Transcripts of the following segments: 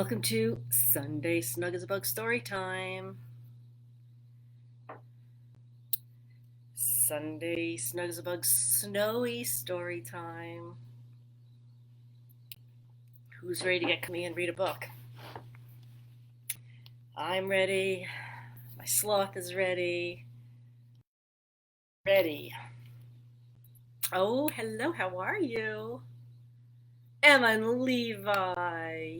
Welcome to Sunday Snug as a Bug story time. Sunday Snug as a Bug snowy story time. Who's ready to get me and read a book? I'm ready. My sloth is ready. Ready. Oh, hello, how are you? Emma and Levi.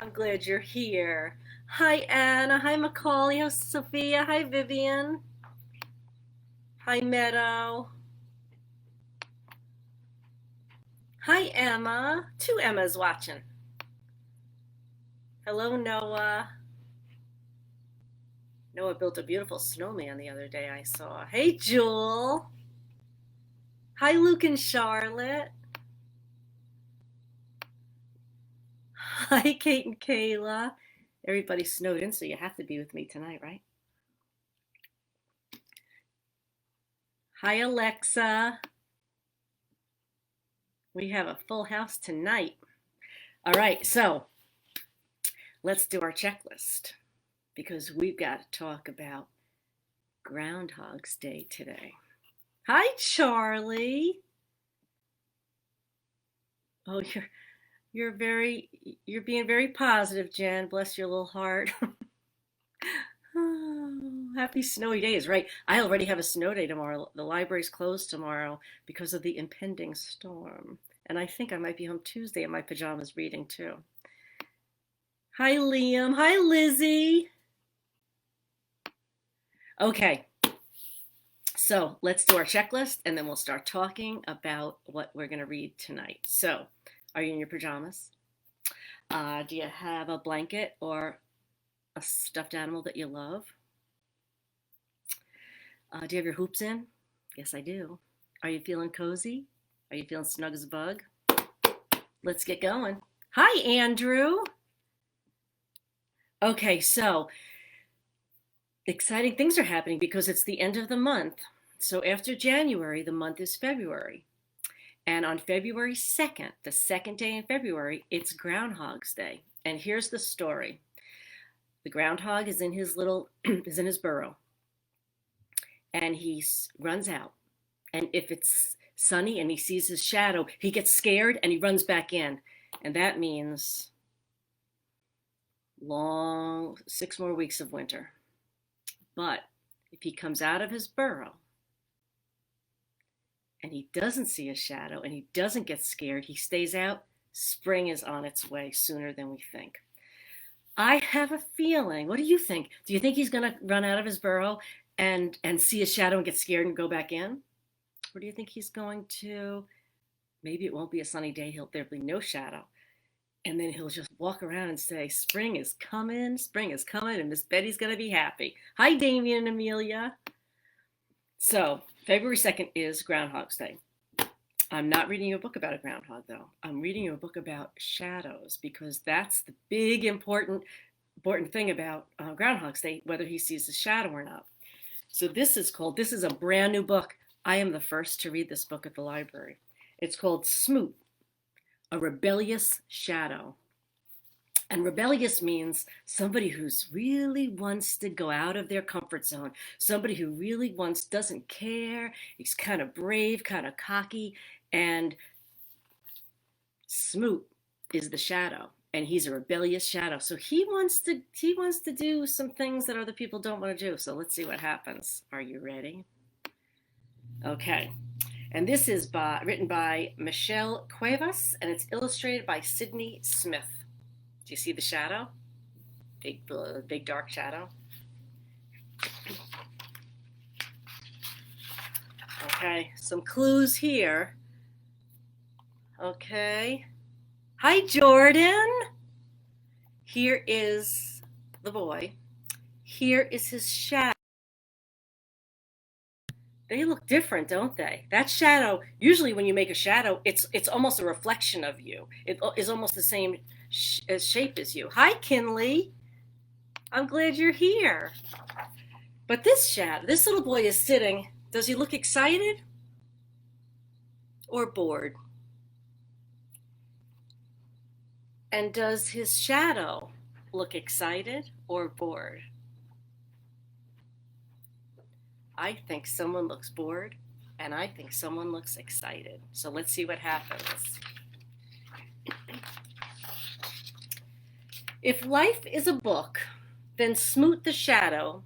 I'm glad you're here. Hi, Anna. Hi, Macaulay. How's Sophia? Hi, Vivian. Hi, Meadow. Hi, Emma. Two Emmas watching. Hello, Noah. Noah built a beautiful snowman the other day, I saw. Hey, Jewel. Hi, Luke and Charlotte. Hi, Kate and Kayla. Everybody's snowed in, so you have to be with me tonight, right? Hi, Alexa. We have a full house tonight. All right, so let's do our checklist because we've got to talk about Groundhog's Day today. Hi, Charlie. Oh, you're being very positive, Jen. Bless your little heart. Oh, happy snowy days, right? I already have a snow day tomorrow. The library's closed tomorrow because of the impending storm. And I think I might be home Tuesday in my pajamas reading too. Hi, Liam. Hi, Lizzie. Okay, so let's do our checklist and then we'll start talking about what we're going to read tonight. So, are you in your pajamas? Do you have a blanket or a stuffed animal that you love? Do you have your hoops in? Yes, I do. Are you feeling cozy? Are you feeling snug as a bug? Let's get going. Hi, Andrew. Okay, so exciting things are happening because it's the end of the month. So after January, the month is February. And on February 2nd, the second day in February, it's Groundhog's Day. And here's the story. The groundhog is in his burrow. And he runs out. And if it's sunny and he sees his shadow, he gets scared and he runs back in. And that means 6 more weeks of winter. But if he comes out of his burrow and he doesn't see a shadow and he doesn't get scared, he stays out, spring is on its way sooner than we think. I have a feeling. What do you think? Do you think he's going to run out of his burrow and see a shadow and get scared and go back in? Or do you think he's going to, maybe it won't be a sunny day, there'll be no shadow. And then he'll just walk around and say, spring is coming, and Miss Betty's going to be happy. Hi, Damien and Amelia. So, February 2nd is Groundhog's Day. I'm not reading you a book about a groundhog, though. I'm reading you a book about shadows because that's the big important thing about Groundhog's Day, whether he sees a shadow or not. So this is a brand new book. I am the first to read this book at the library. It's called Smoot, A Rebellious Shadow. And rebellious means somebody who's really wants to go out of their comfort zone. Somebody who really doesn't care. He's kind of brave, kind of cocky. And Smoot is the shadow. And he's a rebellious shadow. So he wants to do some things that other people don't want to do. So let's see what happens. Are you ready? Okay. And this is written by Michelle Cuevas, and it's illustrated by Sydney Smith. Do you see the shadow? Big dark shadow. Okay, some clues here. Okay. Hi, Jordan. Here is the boy. Here is his shadow. They look different, don't they? That shadow, usually when you make a shadow, it's almost a reflection of you. It is almost the same shape as you. Hi, Kinley. I'm glad you're here. But this little boy is sitting. Does he look excited or bored? And does his shadow look excited or bored? I think someone looks bored, and I think someone looks excited. So let's see what happens. If life is a book, then Smoot the Shadow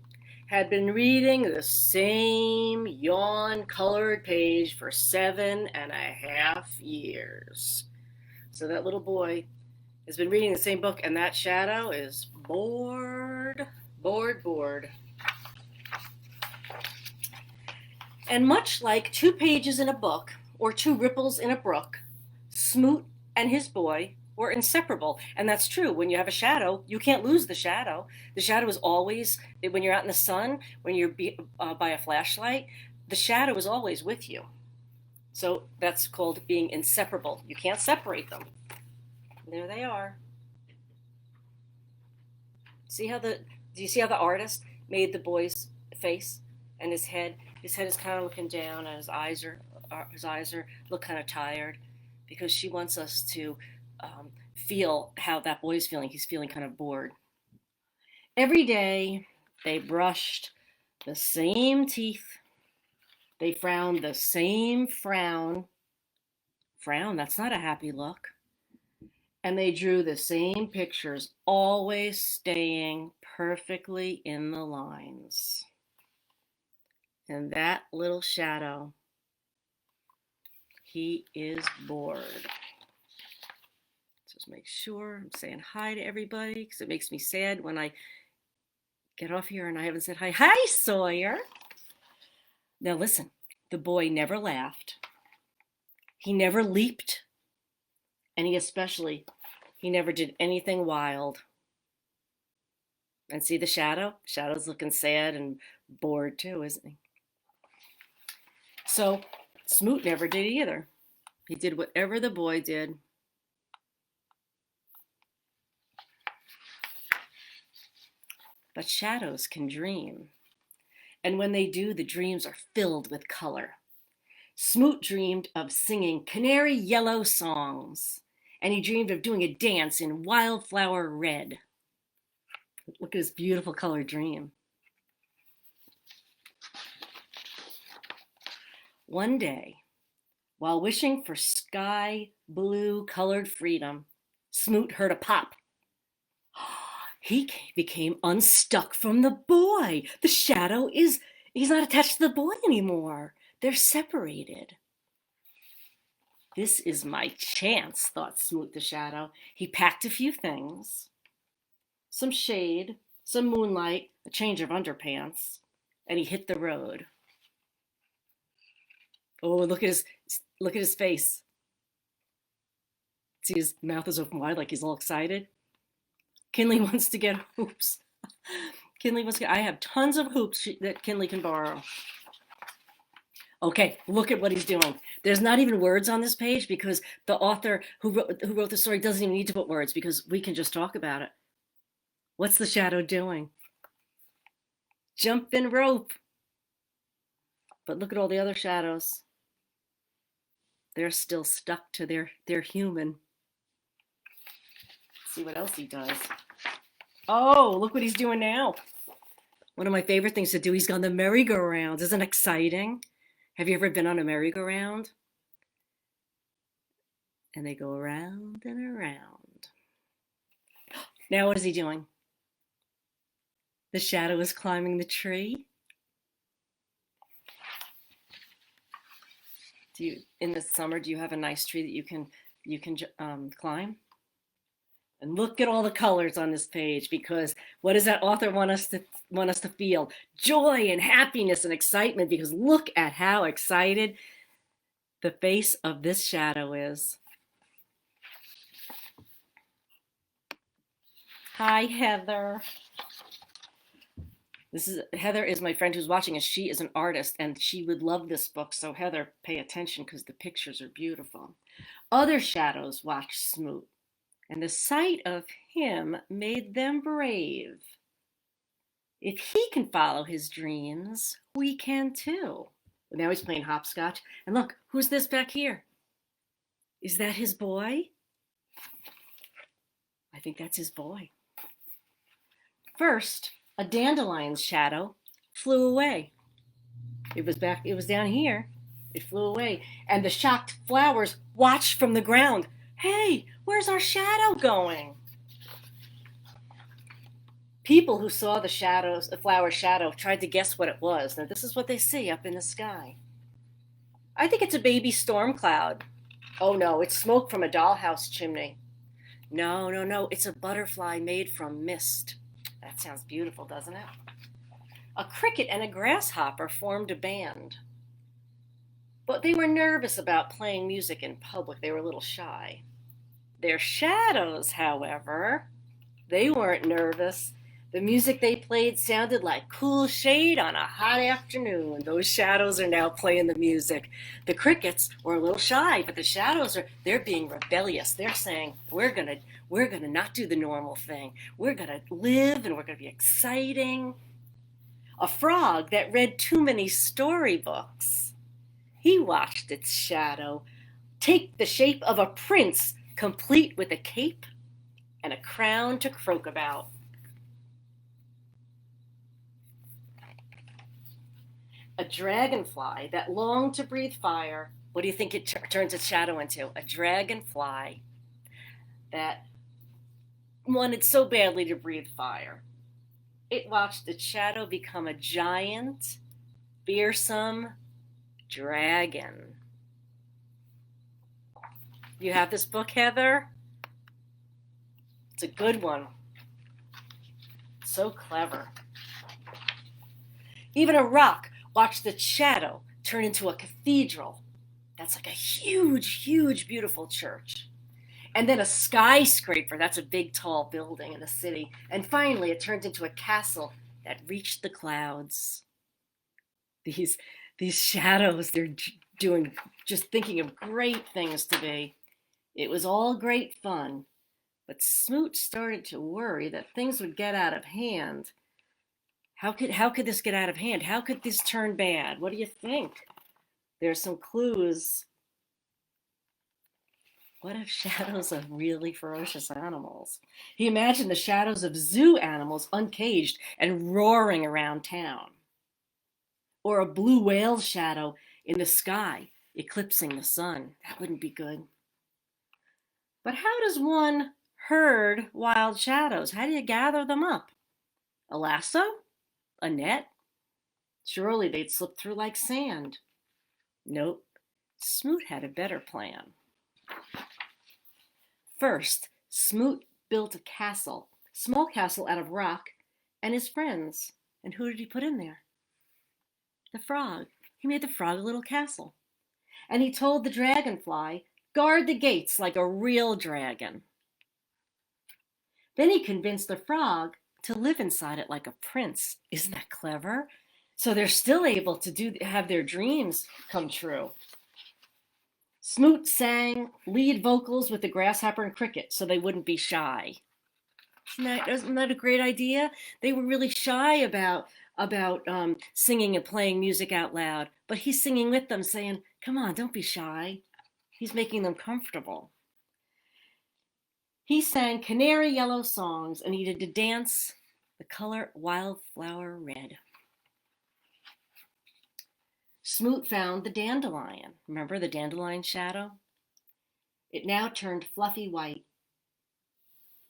had been reading the same yawn colored page for 7.5 years. So that little boy has been reading the same book, and that shadow is bored, bored, bored. And much like 2 pages in a book or 2 ripples in a brook, Smoot and his boy were inseparable. And that's true. When you have a shadow, you can't lose the shadow. The shadow is always, when you're out in the sun, when you're by a flashlight, the shadow is always with you. So that's called being inseparable. You can't separate them. There they are. Do you see how the artist made the boy's face and his head? His head is kind of looking down, and his eyes are look kind of tired, because she wants us to feel how that boy's feeling. He's feeling kind of bored. Every day they brushed the same teeth. They frowned the same frown. Frown, that's not a happy look. And they drew the same pictures, always staying perfectly in the lines. And that little shadow, he is bored. Just make sure I'm saying hi to everybody, because it makes me sad when I get off here and I haven't said hi. Hi, Sawyer. Now listen, the boy never laughed. He never leaped. And he never did anything wild. And see the shadow? Shadow's looking sad and bored too, isn't he? So Smoot never did either. He did whatever the boy did. But shadows can dream. And when they do, the dreams are filled with color. Smoot dreamed of singing canary yellow songs, and he dreamed of doing a dance in wildflower red. Look at his beautiful color dream. One day, while wishing for sky blue colored freedom, Smoot heard a pop. He became unstuck from the boy. The shadow he's not attached to the boy anymore. They're separated. This is my chance, thought Smoot the Shadow. He packed a few things, some shade, some moonlight, a change of underpants, and he hit the road. Oh, look at his face. See, his mouth is open wide like he's all excited. Kinley wants to get hoops. I have tons of hoops that Kinley can borrow. Okay, look at what he's doing. There's not even words on this page, because the author who wrote the story doesn't even need to put words, because we can just talk about it. What's the shadow doing? Jumping rope. But look at all the other shadows. They're still stuck to their human. Let's see what else he does. Oh, look what he's doing now. One of my favorite things to do, he's on the merry-go-round. Isn't it exciting? Have you ever been on a merry-go-round? And they go around and around. Now what is he doing? The shadow is climbing the tree. In the summer, do you have a nice tree that you can climb? And look at all the colors on this page, because what does that author want us to feel? Joy and happiness and excitement, because look at how excited the face of this shadow is. Hi, Heather. Heather is my friend who's watching, and she is an artist, and she would love this book. So Heather, pay attention, because the pictures are beautiful. Other shadows watched Smoot, and the sight of him made them brave. If he can follow his dreams, we can too. Now he's playing hopscotch. And look, who's this back here? Is that his boy? think that's his boy. First, a dandelion's shadow flew away. It was down here. It flew away. And the shocked flowers watched from the ground. Hey, where's our shadow going? People who saw the flower's shadow, tried to guess what it was. Now, this is what they see up in the sky. I think it's a baby storm cloud. Oh no, it's smoke from a dollhouse chimney. No, it's a butterfly made from mist. That sounds beautiful, doesn't it? A cricket and a grasshopper formed a band. But they were nervous about playing music in public. They were a little shy. Their shadows, however, they weren't nervous. The music they played sounded like cool shade on a hot afternoon. Those shadows are now playing the music. The crickets were a little shy, but the shadows they're being rebellious. They're saying, we're gonna not do the normal thing. We're gonna live and we're gonna be exciting. A frog that read too many storybooks, he watched its shadow take the shape of a prince, complete with a cape and a crown to croak about. A dragonfly that longed to breathe fire, what do you think it turns its shadow into? A dragonfly that wanted so badly to breathe fire. It watched its shadow become a giant, fearsome dragon. You have this book, Heather? It's a good one. So clever. Even a rock watched its shadow turn into a cathedral. That's like a huge, huge, beautiful church. And then a skyscraper, that's a big, tall building in a city. And finally, it turned into a castle that reached the clouds. These shadows, they're just thinking of great things to be. It was all great fun, but Smoot started to worry that things would get out of hand. How could this get out of hand? How could this turn bad? What do you think? There's some clues. What if shadows of really ferocious animals? He imagined the shadows of zoo animals uncaged and roaring around town. Or a blue whale shadow in the sky, eclipsing the sun. That wouldn't be good. But how does one herd wild shadows? How do you gather them up? A lasso? A net? Surely they'd slip through like sand. Nope. Smoot had a better plan. First, Smoot built a castle, small castle out of rock, and his friends. And who did he put in there? The frog. He made the frog a little castle. And he told the dragonfly, guard the gates like a real dragon. Then he convinced the frog to live inside it like a prince. Isn't that clever? So they're still able to have their dreams come true. Smoot sang lead vocals with the grasshopper and cricket so they wouldn't be shy. Isn't that a great idea? They were really shy about singing and playing music out loud, but he's singing with them saying, come on, don't be shy. He's making them comfortable. He sang canary yellow songs and he did to dance the color wildflower red. Smoot found the dandelion. Remember the dandelion shadow? It now turned fluffy white.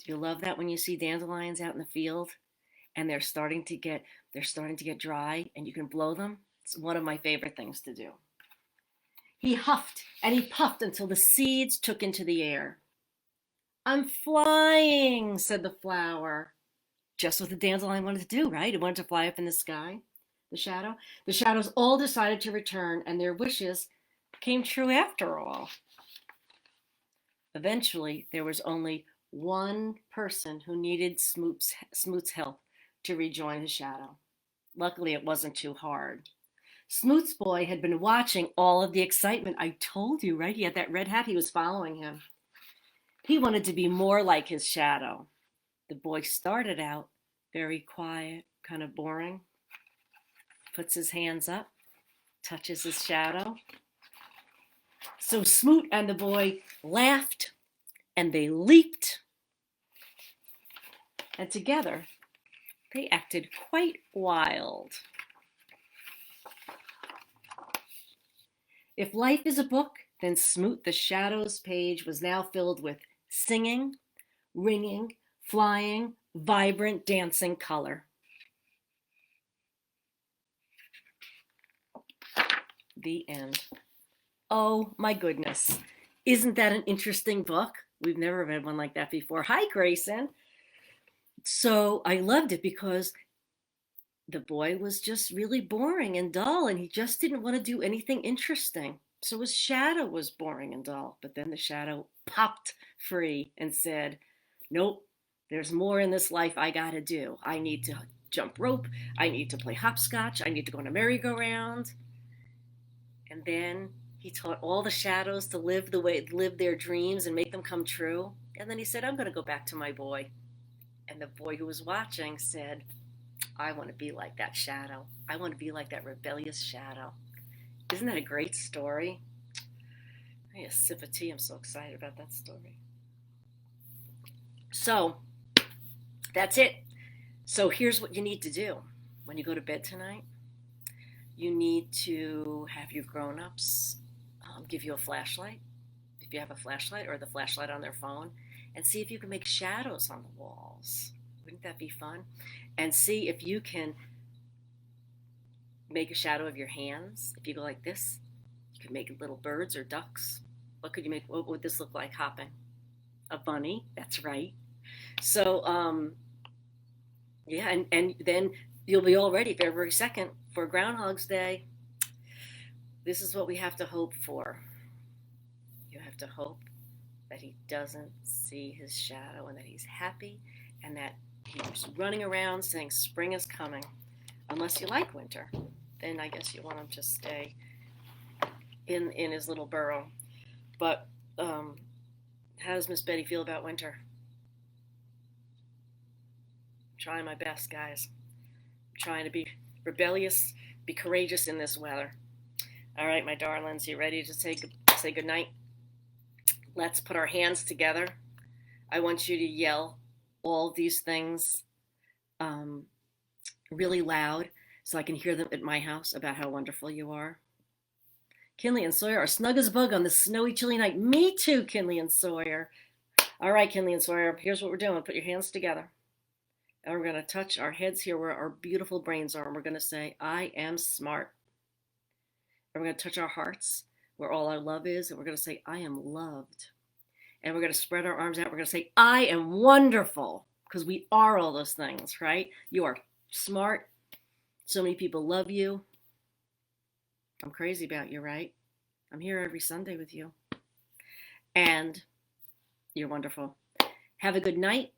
Do you love that when you see dandelions out in the field and they're starting to get dry and you can blow them? It's one of my favorite things to do. He huffed and he puffed until the seeds took into the air. I'm flying, said the flower. Just what the dandelion wanted to do, right? It wanted to fly up in the sky. The shadows all decided to return, and their wishes came true after all. Eventually, there was only one person who needed Smoot's help to rejoin his shadow. Luckily, it wasn't too hard. Smoot's boy had been watching all of the excitement. I told you, right? He had that red hat. He was following him. He wanted to be more like his shadow. The boy started out very quiet, kind of boring. Puts his hands up, touches his shadow. So Smoot and the boy laughed and they leaped and together they acted quite wild. If life is a book, then Smoot the Shadow's page was now filled with singing, ringing, flying, vibrant, dancing color. The end. Oh my goodness. Isn't that an interesting book? We've never read one like that before. Hi, Grayson. So I loved it because the boy was just really boring and dull, and he just didn't want to do anything interesting. So his shadow was boring and dull. But then the shadow popped free and said, nope, there's more in this life I got to do. I need to jump rope. I need to play hopscotch. I need to go on a merry-go-round. And then he taught all the shadows to live their dreams and make them come true. And then he said, I'm going to go back to my boy. And the boy who was watching said, I want to be like that shadow. I want to be like that rebellious shadow. Isn't that a great story? I need a sip of tea. I'm so excited about that story. So that's it. So here's what you need to do when you go to bed tonight. You need to have your grown-ups give you a flashlight, if you have a flashlight, or the flashlight on their phone, and see if you can make shadows on the walls. Wouldn't that be fun? And see if you can make a shadow of your hands. If you go like this, you can make little birds or ducks. What could you make? What would this look like hopping? A bunny. That's right. So, yeah, and then you'll be all ready February 2nd for Groundhog's Day. This is what we have to hope for. You have to hope that he doesn't see his shadow and that he's happy and that he's running around saying spring is coming. Unless you like winter, then I guess you want him to stay in his little burrow. But how does Miss Betty feel about winter? I'm trying my best, guys. I'm trying to be rebellious, be courageous in this weather. All right, my darlings, you ready to say goodnight? Let's put our hands together. I want you to yell all these things really loud so I can hear them at my house about how wonderful you are. Kinley and Sawyer are snug as a bug on this snowy, chilly night. Me too, Kinley and Sawyer. All right, Kinley and Sawyer, here's what we're doing. Put your hands together. And we're going to touch our heads here where our beautiful brains are. And we're going to say, I am smart. And we're going to touch our hearts where all our love is. And we're going to say, I am loved. And we're going to spread our arms out. We're going to say, I am wonderful. Because we are all those things, right? You are smart. So many people love you. I'm crazy about you, right? I'm here every Sunday with you. And you're wonderful. Have a good night.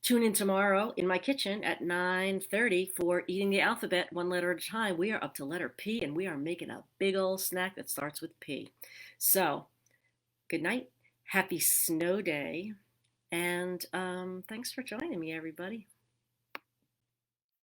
Tune in tomorrow in my kitchen at 9:30 for Eating the Alphabet one letter at a time. We are up to letter P, and we are making a big old snack that starts with P. So, good night. Happy snow day. And thanks for joining me, everybody.